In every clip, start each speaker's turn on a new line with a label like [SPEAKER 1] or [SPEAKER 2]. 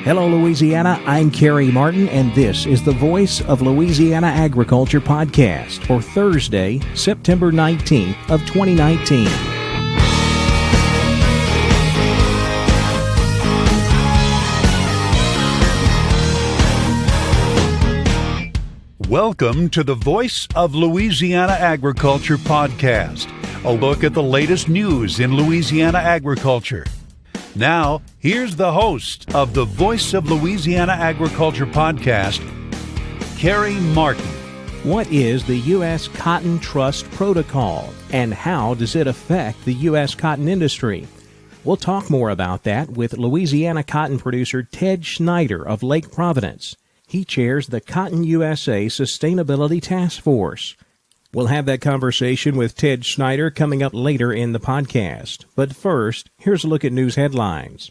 [SPEAKER 1] Hello, Louisiana. I'm Kerry Martin, and this is the Voice of Louisiana Agriculture podcast for Thursday, September 19th of 2019.
[SPEAKER 2] Welcome to the Voice of Louisiana Agriculture podcast, a look at the latest news in Louisiana agriculture. Now, here's the host of the Voice of Louisiana Agriculture podcast, Kerry Martin.
[SPEAKER 1] What is the U.S. Cotton Trust Protocol, and how does it affect the U.S. cotton industry? We'll talk more about that with Louisiana cotton producer Ted Schneider of Lake Providence. He chairs the Cotton USA Sustainability Task Force. We'll have that conversation with Ted Schneider coming up later in the podcast. But first, here's a look at news headlines.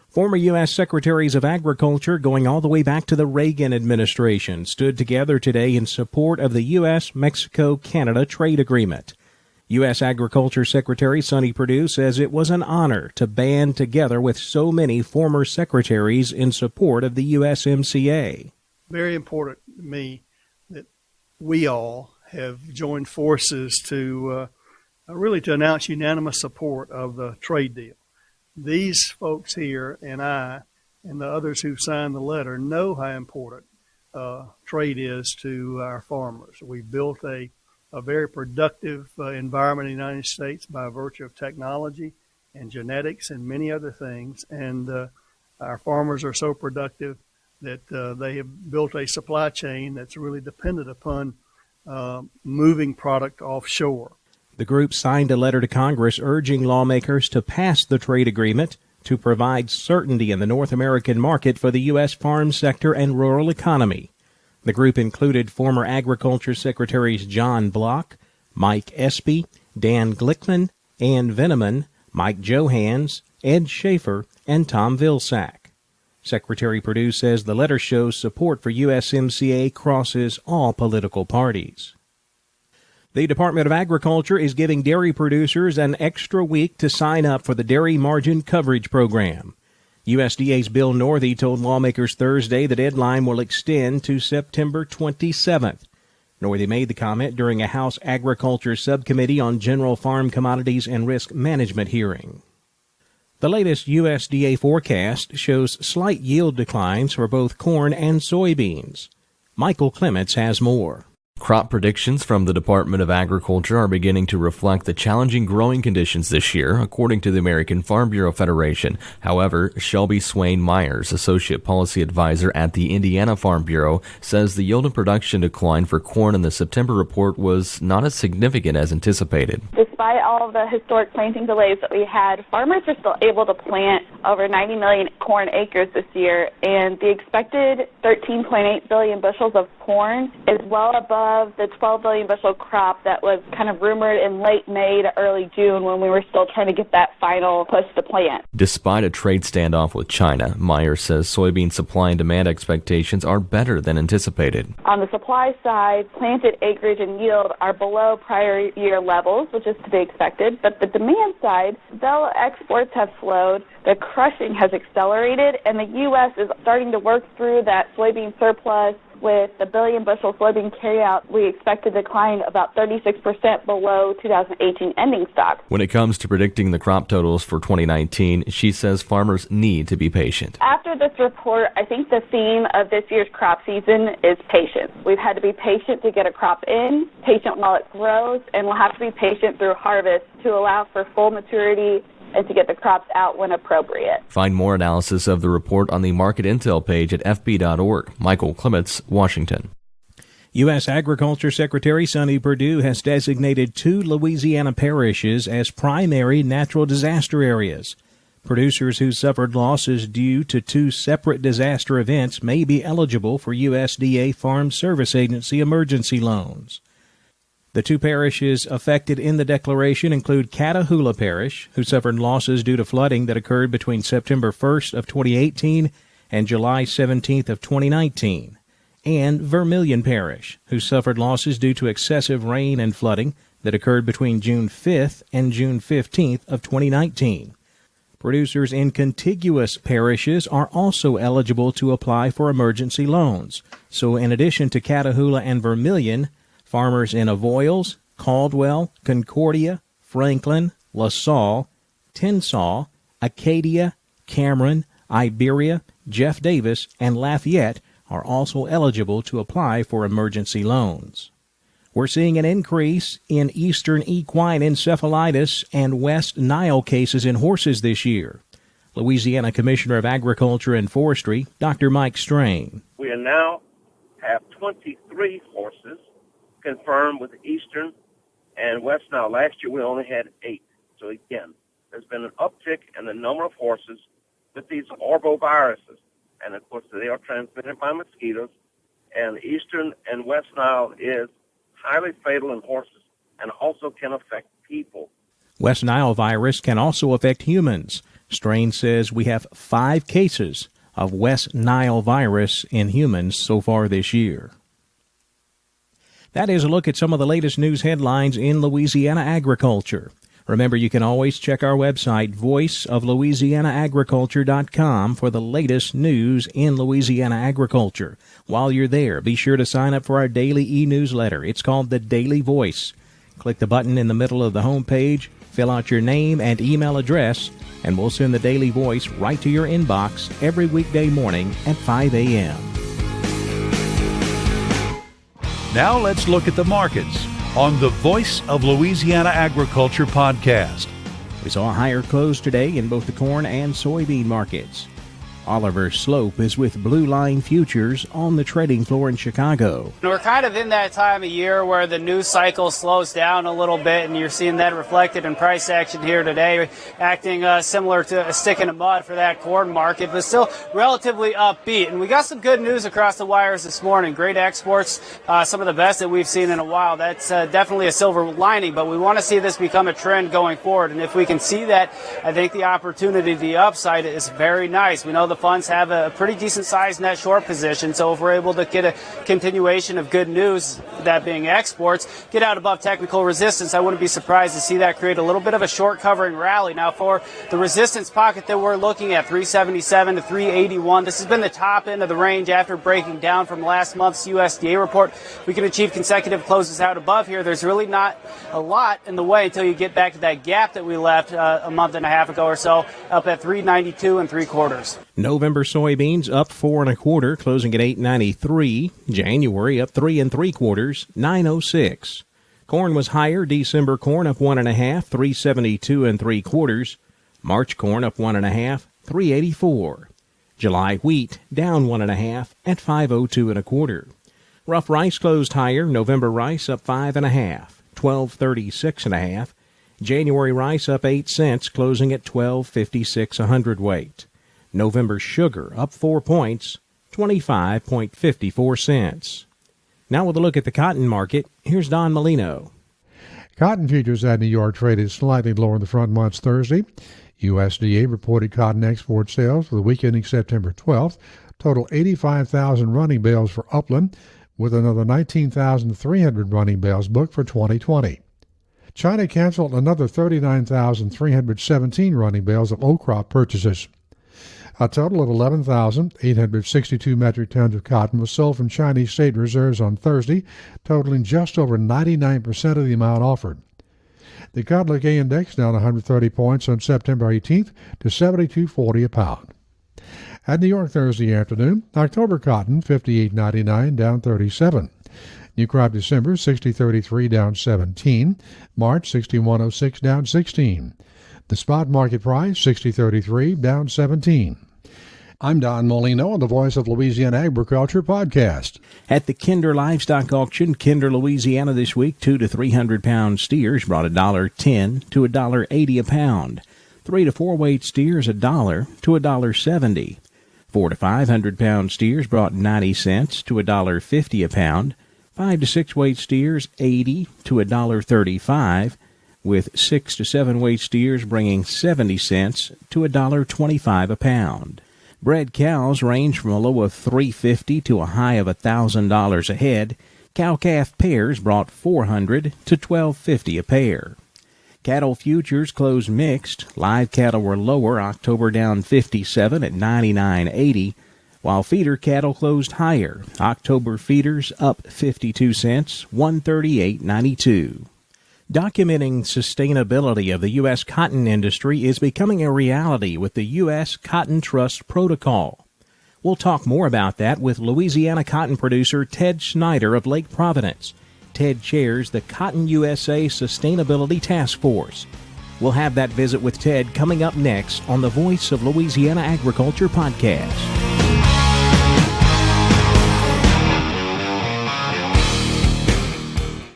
[SPEAKER 1] Former U.S. Secretaries of Agriculture, going all the way back to the Reagan administration, stood together today in support of the U.S.-Mexico-Canada trade agreement. U.S. Agriculture Secretary Sonny Perdue says it was an honor to band together with so many former secretaries in support of the USMCA.
[SPEAKER 3] Very important to me that we all have joined forces to really to announce unanimous support of the trade deal. These folks here and I and the others who signed the letter know how important trade is to our farmers. We've built a very productive environment in the United States by virtue of technology and genetics and many other things. And our farmers are so productive that they have built a supply chain that's really dependent upon moving product offshore.
[SPEAKER 1] The group signed a letter to Congress urging lawmakers to pass the trade agreement to provide certainty in the North American market for the U.S. farm sector and rural economy. The group included former Agriculture Secretaries John Block, Mike Espy, Dan Glickman, Ann Veneman, Mike Johans, Ed Schaefer, and Tom Vilsack. Secretary Perdue says the letter shows support for USMCA crosses all political parties. The Department of Agriculture is giving dairy producers an extra week to sign up for the Dairy Margin Coverage Program. USDA's Bill Northey told lawmakers Thursday the deadline will extend to September 27th. Northey made the comment during a House Agriculture Subcommittee on General Farm Commodities and Risk Management hearing. The latest USDA forecast shows slight yield declines for both corn and soybeans. Michael Clements has more.
[SPEAKER 4] Crop predictions from the Department of Agriculture are beginning to reflect the challenging growing conditions this year, according to the American Farm Bureau Federation. However, Shelby Swain Myers, Associate Policy Advisor at the Indiana Farm Bureau, says the yield and production decline for corn in the September report was not as significant as anticipated.
[SPEAKER 5] Despite all of the historic planting delays that we had, farmers are still able to plant over 90 million corn acres this year, and the expected 13.8 billion bushels of corn is well above the 12 billion bushel crop that was kind of rumored in late May to early June when we were still trying to get that final push to plant.
[SPEAKER 4] Despite a trade standoff with China, Myers says soybean supply and demand expectations are better than anticipated.
[SPEAKER 5] On the supply side, planted acreage and yield are below prior year levels, which is to be expected, but the demand side, though exports have slowed, the crushing has accelerated, and the U.S. is starting to work through that soybean surplus. With the billion bushel soybean carryout, we expect to decline about 36% below 2018 ending stock.
[SPEAKER 4] When it comes to predicting the crop totals for 2019, she says farmers need to be patient.
[SPEAKER 5] After this report, I think the theme of this year's crop season is patience. We've had to be patient to get a crop in, patient while it grows, and we'll have to be patient through harvest to allow for full maturity and to get the crops out when appropriate.
[SPEAKER 4] Find more analysis of the report on the Market Intel page at fb.org. Michael Clements, Washington.
[SPEAKER 1] U.S. Agriculture Secretary Sonny Perdue has designated 2 Louisiana parishes as primary natural disaster areas. Producers who suffered losses due to 2 separate disaster events may be eligible for USDA Farm Service Agency emergency loans. The 2 parishes affected in the declaration include Catahoula Parish, who suffered losses due to flooding that occurred between September 1st of 2018 and July 17th of 2019, and Vermilion Parish, who suffered losses due to excessive rain and flooding that occurred between June 5th and June 15th of 2019. Producers in contiguous parishes are also eligible to apply for emergency loans. So in addition to Catahoula and Vermilion, farmers in Avoyelles, Caldwell, Concordia, Franklin, LaSalle, Tensas, Acadia, Cameron, Iberia, Jeff Davis, and Lafayette are also eligible to apply for emergency loans. We're seeing an increase in eastern equine encephalitis and West Nile cases in horses this year. Louisiana Commissioner of Agriculture and Forestry, Dr. Mike Strain.
[SPEAKER 6] We now have 23 horses confirmed with Eastern and West Nile. Last year we only had 8. So again, there's been an uptick in the number of horses with these arboviruses. And of course they are transmitted by mosquitoes. And Eastern and West Nile is highly fatal in horses and also can affect people.
[SPEAKER 1] West Nile virus can also affect humans. Strain says we have 5 cases of West Nile virus in humans so far this year. That is a look at some of the latest news headlines in Louisiana agriculture. Remember, you can always check our website, voiceoflouisianaagriculture.com, for the latest news in Louisiana agriculture. While you're there, be sure to sign up for our daily e-newsletter. It's called The Daily Voice. Click the button in the middle of the home page, fill out your name and email address, and we'll send the Daily Voice right to your inbox every weekday morning at 5 a.m.
[SPEAKER 2] Now let's look at the markets on the Voice of Louisiana Agriculture podcast.
[SPEAKER 1] We saw a higher close today in both the corn and soybean markets. Oliver Slope is with Blue Line Futures on the trading floor in Chicago.
[SPEAKER 7] We're kind of in that time of year where the news cycle slows down a little bit, and you're seeing that reflected in price action here today, acting similar to a stick in the mud for that corn market, but still relatively upbeat. And we got some good news across the wires this morning. Great exports, some of the best that we've seen in a while. That's definitely a silver lining, but we want to see this become a trend going forward. And if we can see that, I think the opportunity, the upside, is very nice. We know the funds have a pretty decent sized net short position, so if we're able to get a continuation of good news, that being exports, get out above technical resistance, I wouldn't be surprised to see that create a little bit of a short covering rally. Now for the resistance pocket that we're looking at, 377 to 381, this has been the top end of the range after breaking down from last month's USDA report. We can achieve consecutive closes out above here. There's really not a lot in the way until you get back to that gap that we left a month and a half ago or so, up at 392 3/4.
[SPEAKER 1] November soybeans up 4 1/4, closing at 893. January up 3 3/4, 906. Corn was higher. December corn up 1 1/2, 372 3/4. March corn up 1 1/2, 384. July wheat down 1 1/2 at 502 1/4. Rough rice closed higher. November rice up 5 1/2, 1236 1/2. January rice up 8 cents, closing at 1256 a hundredweight. November sugar up 4 points, 25.54 cents. Now with a look at the cotton market, here's Don Molino.
[SPEAKER 8] Cotton futures at New York traded slightly lower in the front months Thursday. USDA reported cotton export sales for the week ending September 12th total 85,000 running bales for Upland, with another 19,300 running bales booked for 2020. China canceled another 39,317 running bales of old crop purchases. A total of 11,862 metric tons of cotton was sold from Chinese state reserves on Thursday, totaling just over 99% of the amount offered. The Cotton-Looking Index down 130 points on September 18th to 72.40 a pound. At New York Thursday afternoon, October cotton 58.99 down 37. New crop December 60.33 down 17. March 61.06 down 16. The spot market price 60.33 down 17. I'm Don Molino on the Voice of Louisiana Agriculture podcast.
[SPEAKER 1] At the Kinder Livestock Auction, Kinder, Louisiana this week, 2 to 300 pound steers brought $1.10 to $1.80 a pound. 3 to 4 weight steers $1 to $1.70. 4 to 500 pound steers brought 90 cents to $1.50 a pound. 5 to 6 weight steers $80 to $1.35, with 6 to 7 weight steers bringing 70 cents to $1.25 a pound. Bred cows range from a low of $350 to a high of $1,000 a head. Cow-calf pairs brought $400 to $1,250 a pair. Cattle futures closed mixed. Live cattle were lower, October down 57 at 99.80, while feeder cattle closed higher. October feeders up 52 cents, 138.92. Documenting sustainability of the U.S. cotton industry is becoming a reality with the U.S. Cotton Trust Protocol. We'll talk more about that with Louisiana cotton producer Ted Schneider of Lake Providence. Ted chairs the Cotton USA Sustainability Task Force. We'll have that visit with Ted coming up next on the Voice of Louisiana Agriculture podcast.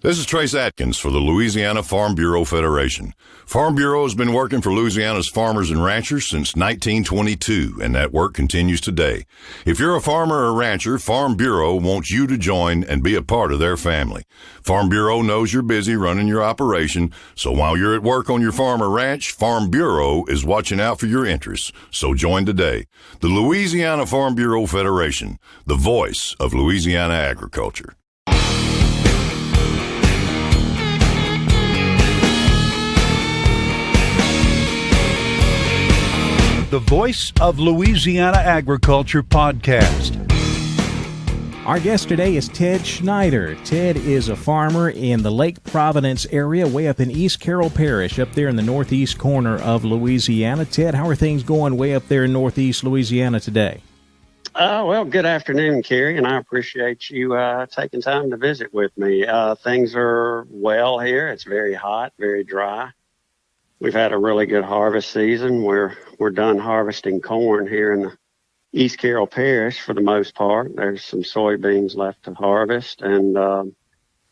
[SPEAKER 9] This is Trace Atkins for the Louisiana Farm Bureau Federation. Farm Bureau has been working for Louisiana's farmers and ranchers since 1922, and that work continues today. If you're a farmer or rancher, Farm Bureau wants you to join and be a part of their family. Farm Bureau knows you're busy running your operation, so while you're at work on your farm or ranch, Farm Bureau is watching out for your interests. So join today. The Louisiana Farm Bureau Federation, the voice of Louisiana agriculture.
[SPEAKER 2] The Voice of Louisiana Agriculture podcast.
[SPEAKER 1] Our guest today is Ted Schneider. Ted is a farmer in the Lake Providence area, way up in East Carroll Parish, up there in the northeast corner of Louisiana. Ted, how are things going way up there in northeast Louisiana today?
[SPEAKER 10] Well, good afternoon, Kerry, and I appreciate you taking time to visit with me. Things are well here. It's very hot, very dry. We've had a really good harvest season. We're done harvesting corn here in the East Carroll Parish for the most part. There's some soybeans left to harvest and a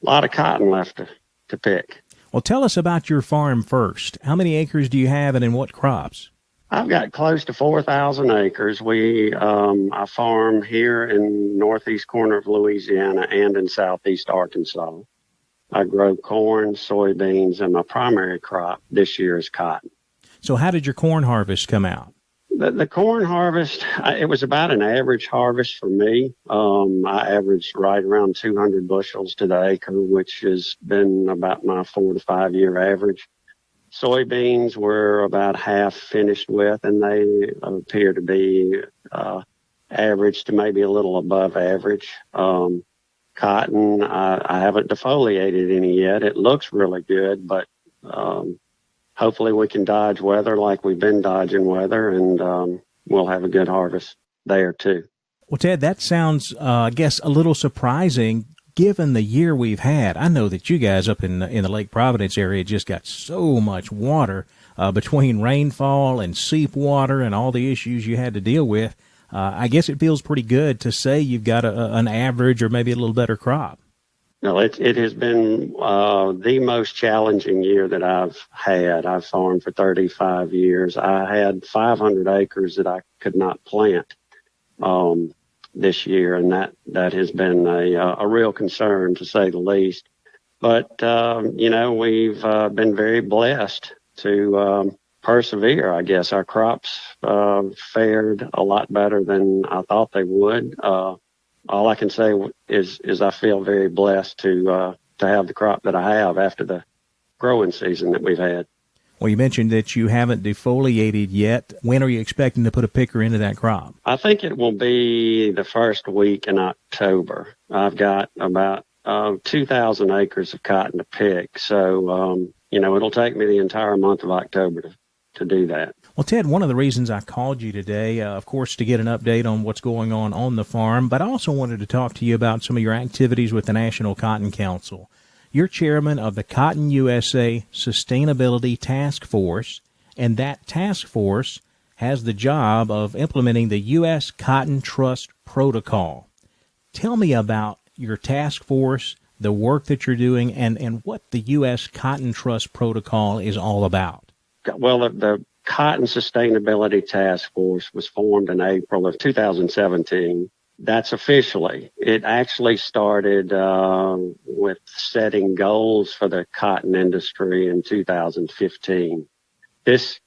[SPEAKER 10] lot of cotton left to pick.
[SPEAKER 1] Well, tell us about your farm first. How many acres do you have and in what crops?
[SPEAKER 10] I've got close to 4,000 acres. I farm here in northeast corner of Louisiana and in southeast Arkansas. I grow corn, soybeans, and my primary crop this year is cotton.
[SPEAKER 1] So how did your corn harvest come out?
[SPEAKER 10] The corn harvest, it was about an average harvest for me. I averaged right around 200 bushels to the acre, which has been about my 4 to 5 year average. Soybeans were about half finished with, and they appear to be average to maybe a little above average. Cotton, I haven't defoliated any yet. It looks really good, but hopefully we can dodge weather like we've been dodging weather, and we'll have a good harvest there too.
[SPEAKER 1] Well, Ted, that sounds, I guess, a little surprising given the year we've had. I know that you guys up in the Lake Providence area just got so much water between rainfall and seep water and all the issues you had to deal with. I guess it feels pretty good to say you've got an average or maybe a little better crop.
[SPEAKER 10] No, it has been the most challenging year that I've had. I've farmed for 35 years. I had 500 acres that I could not plant this year, and that has been a real concern, to say the least. But, we've been very blessed to persevere, I guess. Our crops fared a lot better than I thought they would. All I can say is I feel very blessed to have the crop that I have after the growing season that we've had.
[SPEAKER 1] Well, you mentioned that you haven't defoliated yet. When are you expecting to put a picker into that crop?
[SPEAKER 10] I think it will be the first week in October. I've got about 2,000 acres of cotton to pick. So, it'll take me the entire month of October to do that.
[SPEAKER 1] Well, Ted, one of the reasons I called you today, of course, to get an update on what's going on the farm, but I also wanted to talk to you about some of your activities with the National Cotton Council. You're chairman of the Cotton USA Sustainability Task Force, and that task force has the job of implementing the U.S. Cotton Trust Protocol. Tell me about your task force, the work that you're doing, and what the U.S. Cotton Trust Protocol is all about.
[SPEAKER 10] Well, the Cotton Sustainability Task Force was formed in April of 2017. That's officially. It actually started with setting goals for the cotton industry in 2015. This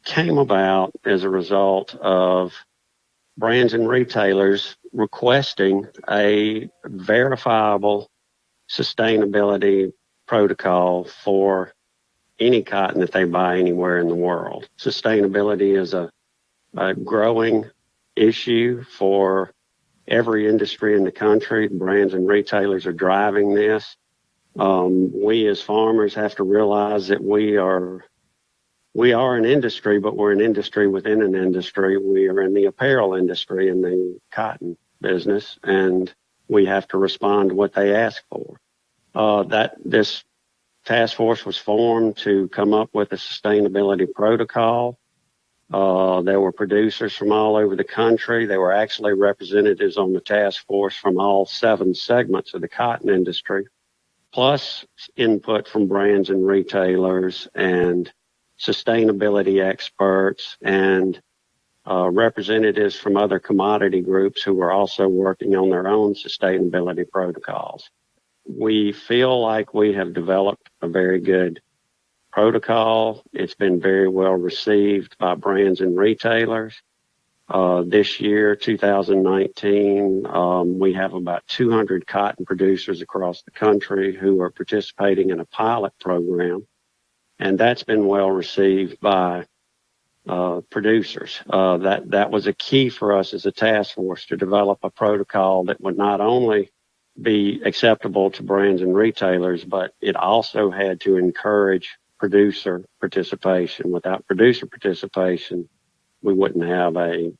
[SPEAKER 10] came about as a result of brands and retailers requesting a verifiable sustainability protocol for any cotton that they buy anywhere in the world. Sustainability is a growing issue for every industry in the country. Brands and retailers are driving this. We as farmers have to realize that we are an industry, but we're an industry within an industry. We are in the apparel industry, in the cotton business, and we have to respond to what they ask for. This task force was formed to come up with a sustainability protocol. There were producers from all over the country. There were actually representatives on the task force from all 7 segments of the cotton industry, plus input from brands and retailers and sustainability experts and representatives from other commodity groups who were also working on their own sustainability protocols. We feel like we have developed a very good protocol. It's been very well received by brands and retailers. This year, 2019, we have about 200 cotton producers across the country who are participating in a pilot program, and that's been well received by producers. That was a key for us as a task force to develop a protocol that would not only be acceptable to brands and retailers, but it also had to encourage producer participation. Without producer participation, we wouldn't have a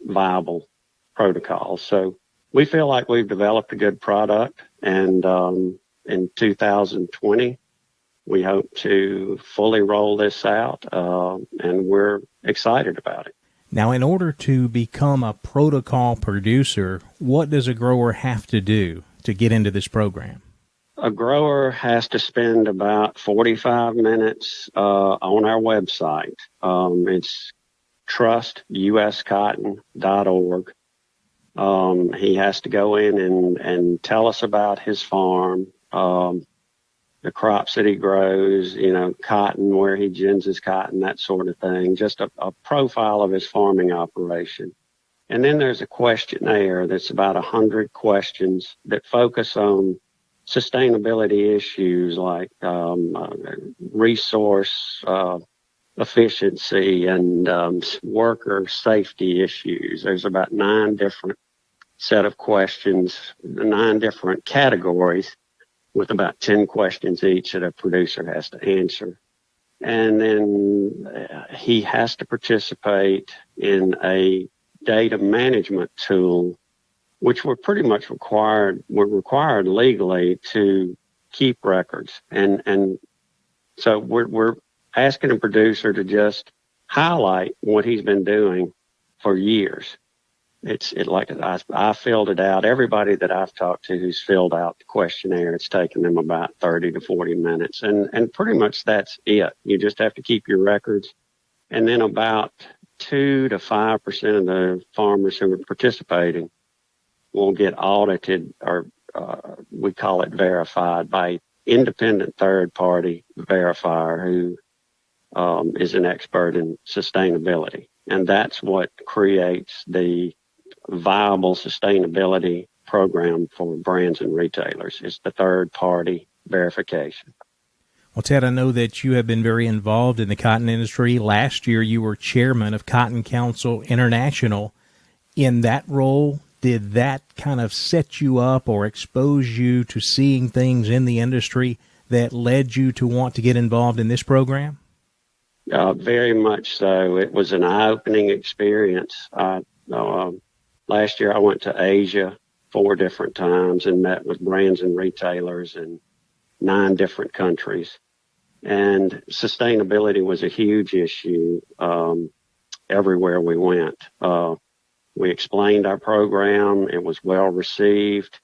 [SPEAKER 10] viable protocol. So we feel like we've developed a good product, and in 2020, we hope to fully roll this out, and we're excited about it.
[SPEAKER 1] Now, in order to become a protocol producer, what does a grower have to do to get into this program?
[SPEAKER 10] A grower has to spend about 45 minutes on our website. It's trustuscotton.org. He has to go in and tell us about his farm, the crops that he grows, cotton, where he gins his cotton, that sort of thing, just a profile of his farming operation. And then there's a questionnaire that's about 100 questions that focus on sustainability issues like resource efficiency and worker safety issues. There's about 9 different set of questions, 9 different categories, with about 10 questions each that a producer has to answer. And then he has to participate in a data management tool, which we're pretty much required legally to keep records. And so we're asking a producer to just highlight what he's been doing for years. I filled it out. Everybody that I've talked to who's filled out the questionnaire, it's taken them about 30 to 40 minutes. And pretty much that's it. You just have to keep your records. And then about 2 to 5% of the farmers who are participating will get audited, or we call it verified, by independent third-party verifier who is an expert in sustainability. And that's what creates the viable sustainability program for brands and retailers. It's the third-party verification.
[SPEAKER 1] Well, Ted, I know that you have been very involved in the cotton industry. Last year, you were chairman of Cotton Council International. In that role, did that kind of set you up or expose you to seeing things in the industry that led you to want to get involved in this program?
[SPEAKER 10] Very much so. It was an eye-opening experience. Last year I went to Asia 4 different times and met with brands and retailers in 9 different countries. And sustainability was a huge issue everywhere we went. We explained our program. It was well received.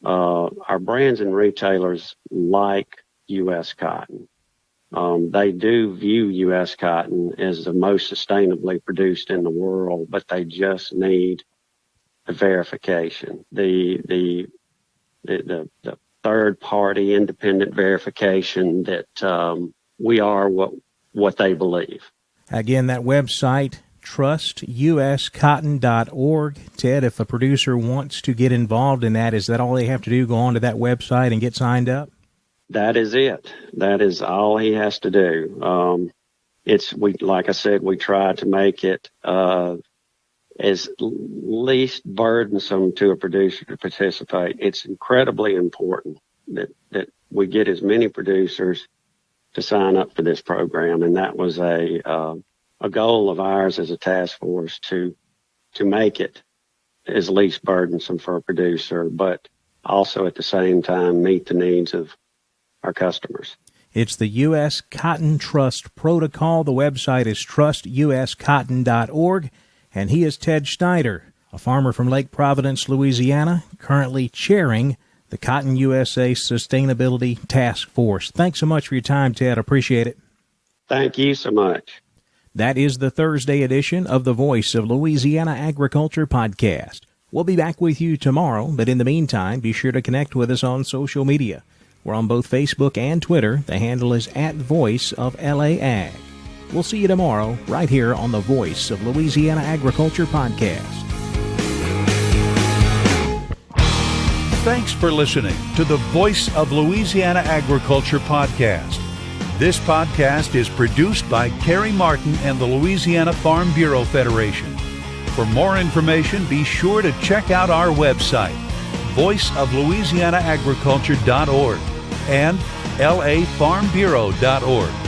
[SPEAKER 10] Our brands and retailers like U.S. cotton. They do view U.S. cotton as the most sustainably produced in the world, but they just need the verification, the third-party independent verification that we are what they believe.
[SPEAKER 1] Again, that website, trustuscotton.org. Ted, if a producer wants to get involved in that, is that all they have to do, go onto that website and get signed up?
[SPEAKER 10] That is it. That is all he has to do. Like I said, we try to make it as least burdensome to a producer to participate. It's incredibly important that we get as many producers to sign up for this program, and that was a goal of ours as a task force to make it as least burdensome for a producer, but also at the same time meet the needs of our customers.
[SPEAKER 1] It's the U.S. Cotton Trust Protocol. The website is trustuscotton.org, and he is Ted Schneider, a farmer from Lake Providence, Louisiana, currently chairing the Cotton USA Sustainability Task Force. Thanks so much for your time, Ted. Appreciate it.
[SPEAKER 10] Thank you so much.
[SPEAKER 1] That is the Thursday edition of the Voice of Louisiana Agriculture podcast. We'll be back with you tomorrow, but in the meantime, be sure to connect with us on social media. We're on both Facebook and Twitter. The handle is @VoiceOfLAAg. We'll see you tomorrow right here on the Voice of Louisiana Agriculture podcast.
[SPEAKER 2] Thanks for listening to the Voice of Louisiana Agriculture podcast. This podcast is produced by Carrie Martin and the Louisiana Farm Bureau Federation. For more information, be sure to check out our website, voiceoflouisianaagriculture.org and lafarmbureau.org.